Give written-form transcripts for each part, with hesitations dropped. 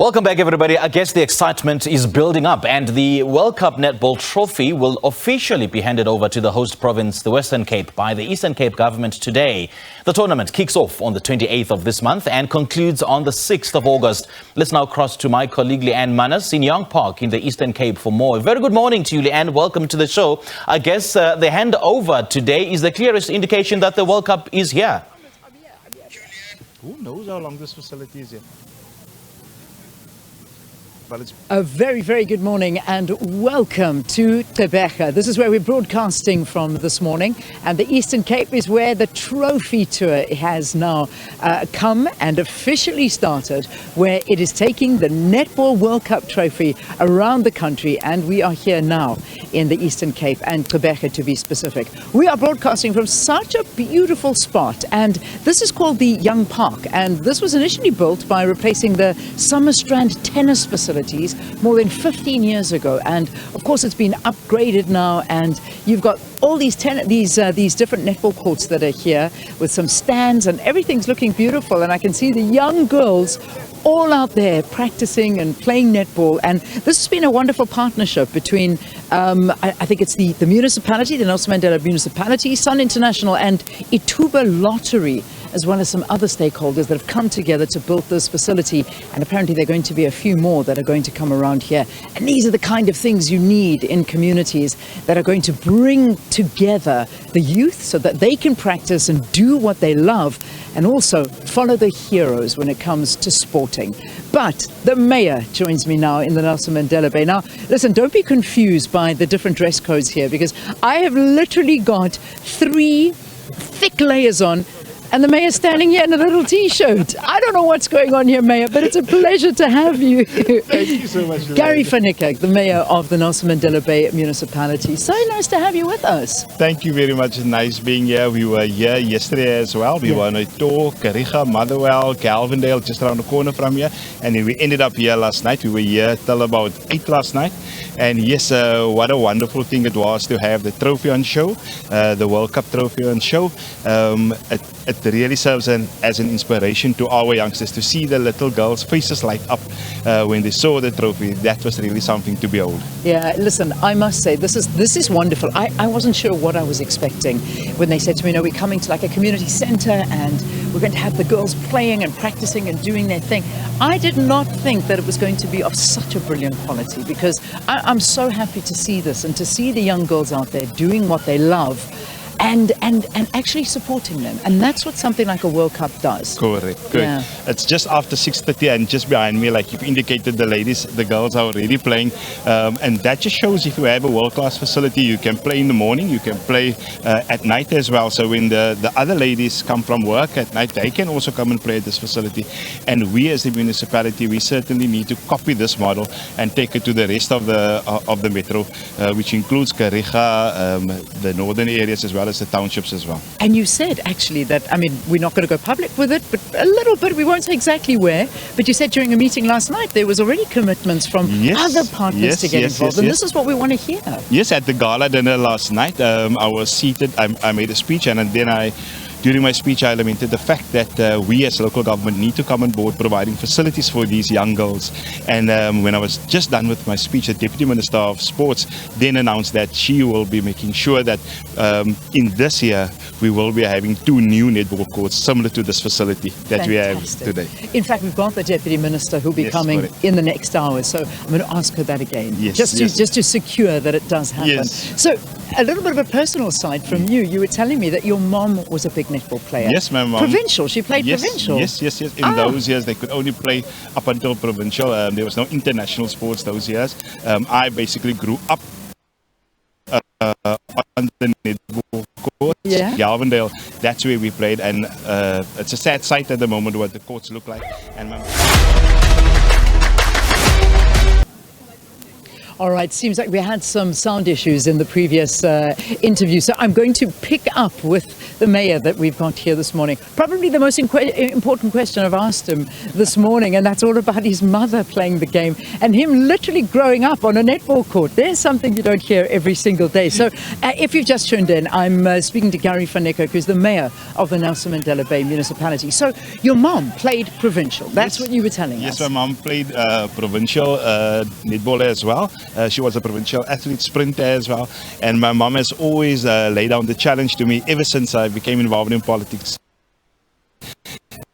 Welcome back, everybody. I guess the excitement is building up, and the World Cup Netball trophy will officially be handed over to the host province, the Western Cape, by the Eastern Cape government today. The tournament kicks off on the 28th of this month and concludes on the 6th of August. Let's now cross to my colleague Leanne Manas in Young Park in the Eastern Cape for more. Very good morning to you, Leanne. Welcome to the show. I guess the handover today is the clearest indication that the World Cup is here. Who knows how long this facility is here? A very, very good morning and welcome to Gqeberha. This is where we're broadcasting from this morning, and the Eastern Cape is where the trophy tour has now come and officially started, where it is taking the Netball World Cup trophy around the country, and we are here now in the Eastern Cape and Gqeberha to be specific. We are broadcasting from such a beautiful spot, and this is called the Young Park, and this was initially built by replacing the Summerstrand tennis facility more than 15 years ago, and of course it's been upgraded now, and you've got all these different netball courts that are here with some stands, and everything's looking beautiful, and I can see the young girls all out there practicing and playing netball. And this has been a wonderful partnership between I think it's the municipality, the Nelson Mandela Municipality, Sun International and Ituba Lottery, as well as some other stakeholders that have come together to build this facility. And apparently there are going to be a few more that are going to come around here. And these are the kind of things you need in communities that are going to bring together the youth so that they can practice and do what they love, and also follow the heroes when it comes to sporting. But the mayor joins me now in the Nelson Mandela Bay. Now, listen, don't be confused by the different dress codes here, because I have literally got 3 thick layers on, and the mayor's standing here in a little t-shirt. I don't know what's going on here, Mayor, but it's a pleasure to have you. Thank you so much. Gary van Niekerk, the mayor of the Nelson Mandela Bay Municipality. So nice to have you with us. Thank you very much. Nice being here. We were here yesterday as well. We were on Ito, Kariga, Motherwell, Galvindale, just around the corner from here. And then we ended up here last night. We were here till about 8 last night. And yes, what a wonderful thing it was to have the trophy on show, the World Cup trophy on show. It really serves as an inspiration to our youngsters to see the little girls' faces light up when they saw the trophy. That was really something to behold. Yeah, listen, I must say, this is wonderful. I wasn't sure what I was expecting when they said to me, no, we're coming to like a community center and we're going to have the girls playing and practicing and doing their thing. I did not think that it was going to be of such a brilliant quality, because I'm so happy to see this and to see the young girls out there doing what they love and actually supporting them. And that's what something like a World Cup does. Correct. Yeah. It's just after 6:30, and just behind me, like you've indicated, the girls are already playing. And that just shows if you have a world-class facility, you can play in the morning, you can play at night as well. So when the other ladies come from work at night, they can also come and play at this facility. And we as the municipality, we certainly need to copy this model and take it to the rest of the metro, which includes Kariga, the northern areas, as well as the townships as well. And you said actually that, I mean, we're not going to go public with it, but a little bit, we won't say exactly where, but you said during a meeting last night there was already commitments from other partners to get involved, and this is what we want to hear. Yes, at the gala dinner last night, I was seated, I made a speech, and then during my speech, I lamented the fact that we as local government need to come on board providing facilities for these young girls. And when I was just done with my speech, the Deputy Minister of Sports then announced that she will be making sure that in this year, we will be having 2 new netball courts similar to this facility that we have today. In fact, we've got the Deputy Minister who'll be coming in the next hour, so I'm going to ask her that again, just to secure that it does happen. Yes. So a little bit of a personal side from you. You were telling me that your mom was a big netball player. Yes, my mom. Provincial, she played provincial. Yes. In those years, they could only play up until provincial. There was no international sports those years. I basically grew up on the netball courts. Yeah. Galvindale, that's where we played, and it's a sad sight at the moment what the courts look like. And All right, seems like we had some sound issues in the previous interview, so I'm going to pick up with the mayor that we've got here this morning. Probably the most important question I've asked him this morning, and that's all about his mother playing the game and him literally growing up on a netball court. There's something you don't hear every single day. So if you've just tuned in, I'm speaking to Gary van Niekerk, who's the mayor of the Nelson Mandela Bay municipality. So your mom played provincial. That's what you were telling us. Yes, my mom played provincial netball as well. She was a provincial athlete, sprinter as well. And my mom has always laid down the challenge to me ever since I became involved in politics.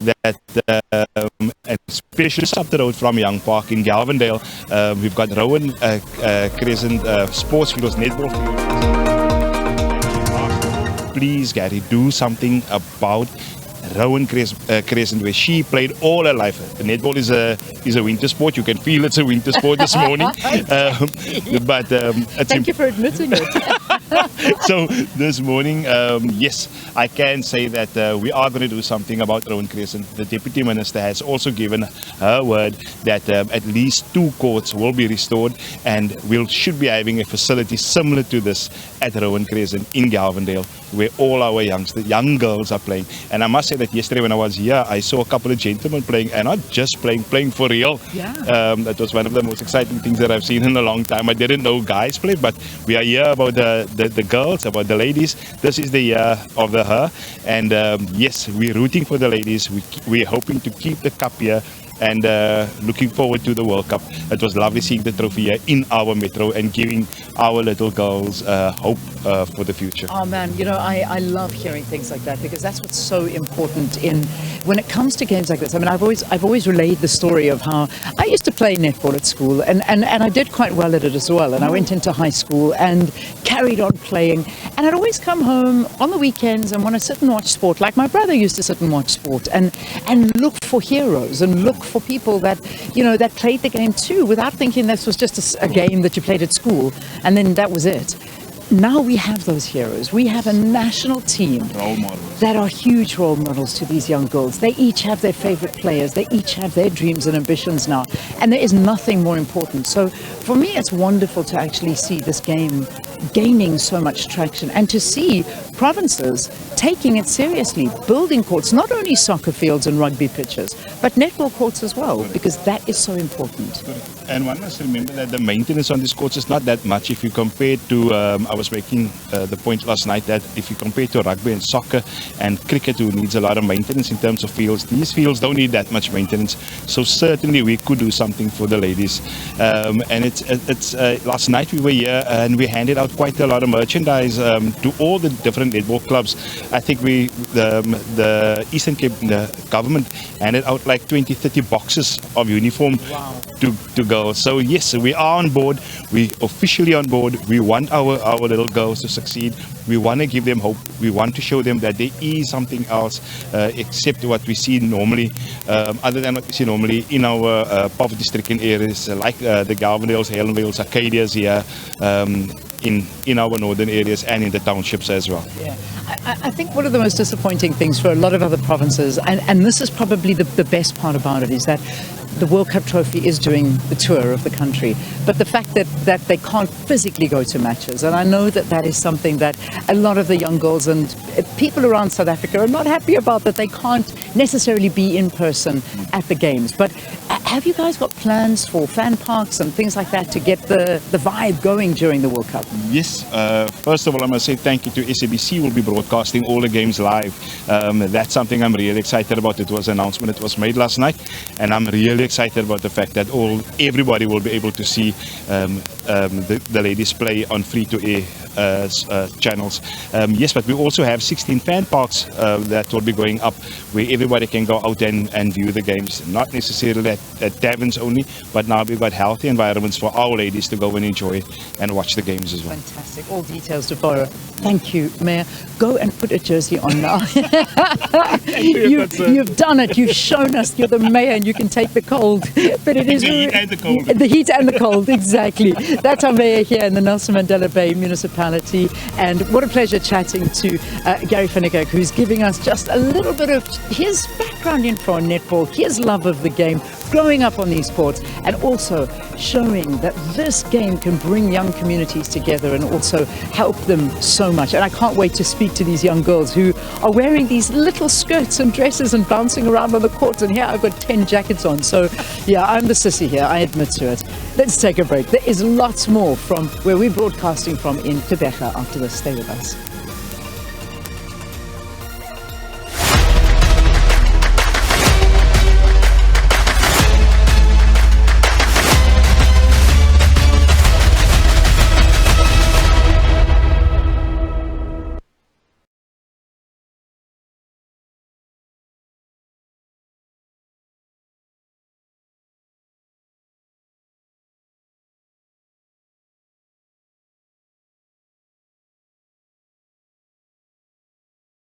That and especially just up the road from Young Park in Galvindale, we've got Rowan Crescent sports fields, netball fields. Please, Gary, do something about Rowan Crescent, where she played all her life. The netball is a winter sport. You can feel it's a winter sport this morning. But thank you for admitting it. So this morning, yes, I can say that we are going to do something about Rowan Crescent. The Deputy Minister has also given her word that at least 2 courts will be restored, and we should be having a facility similar to this at Rowan Crescent in Galvindale, where all our young girls are playing. And I must say that yesterday when I was here, I saw a couple of gentlemen playing, and not just playing for real. Yeah. That was one of the most exciting things that I've seen in a long time. I didn't know guys play, but we are here about the girls, about the ladies. This is the year of her, and yes, we're rooting for the ladies. We're hoping to keep the cup here, and looking forward to the World Cup. It was lovely seeing the trophy here in our metro and giving our little girls hope for the future. Oh man, you know, I love hearing things like that, because that's what's so important when it comes to games like this. I mean, I've always relayed the story of how I used to play netball at school, and I did quite well at it as well. And I went into high school and carried on playing, and I'd always come home on the weekends and want to sit and watch sport, like my brother used to sit and watch sport, and look for heroes and look for people that, you know, that played the game too, without thinking this was just a game that you played at school and then that was it. Now we have those heroes. We have a national team that are huge role models to these young girls. They each have their favorite players. They each have their dreams and ambitions now. And there is nothing more important. So for me, it's wonderful to actually see this game gaining so much traction, and to see provinces taking it seriously, building courts, not only soccer fields and rugby pitches, but netball courts as well, because that is so important. And one must remember that the maintenance on these courts is not that much if you compare to, I was making the point last night that if you compare to rugby and soccer and cricket, who needs a lot of maintenance in terms of fields, these fields don't need that much maintenance. So certainly we could do something for the ladies. And it's last night we were here and we handed out quite a lot of merchandise to all the different netball clubs. I think the Eastern Cape, the government handed out like 20-30 boxes of uniform. Wow. to girls. So yes, we are on board. We officially on board. We want our little girls to succeed. We want to give them hope. We want to show them that there is something else except what we see normally, other than what we see normally in our poverty-stricken areas like the Galvindales, Helenvales, Arcadias here, in our northern areas and in the townships as well. Yeah, I think one of the most disappointing things for a lot of other provinces, and this is probably the best part about it, is that the World Cup trophy is doing the tour of the country, but the fact that they can't physically go to matches, and I know that is something that a lot of the young girls and people around South Africa are not happy about, that they can't necessarily be in person at the games. But have you guys got plans for fan parks and things like that to get the vibe going during the World Cup? Yes, first of all I must say thank you to SABC. Will be broadcasting all the games live. That's something I'm really excited about. It was an announcement that was made last night, and I'm really excited about the fact that everybody will be able to see the ladies play on free-to-air channels. Yes, but we also have 16 fan parks that will be going up, where everybody can go out and view the games. Not necessarily at taverns only, but now we've got healthy environments for our ladies to go and enjoy and watch the games as well. Fantastic. All details to borrow. Thank you, Mayor. Go and put a jersey on now. You've done it. You've shown us you're the mayor and you can take the cold. But it is the heat and the cold. The heat and the cold, exactly. That's our mayor here in the Nelson Mandela Bay municipality. mentality. And what a pleasure chatting to Gary van der Kerk, who's giving us just a little bit of his background info on netball, his love of the game, growing up on these sports, and also showing that this game can bring young communities together and also help them so much. And I can't wait to speak to these young girls who are wearing these little skirts and dresses and bouncing around on the court. And here I've got 10 jackets on. So yeah, I'm the sissy here, I admit to it. Let's take a break. There is lots more from where we're broadcasting from in Tebega after this. Stay with us.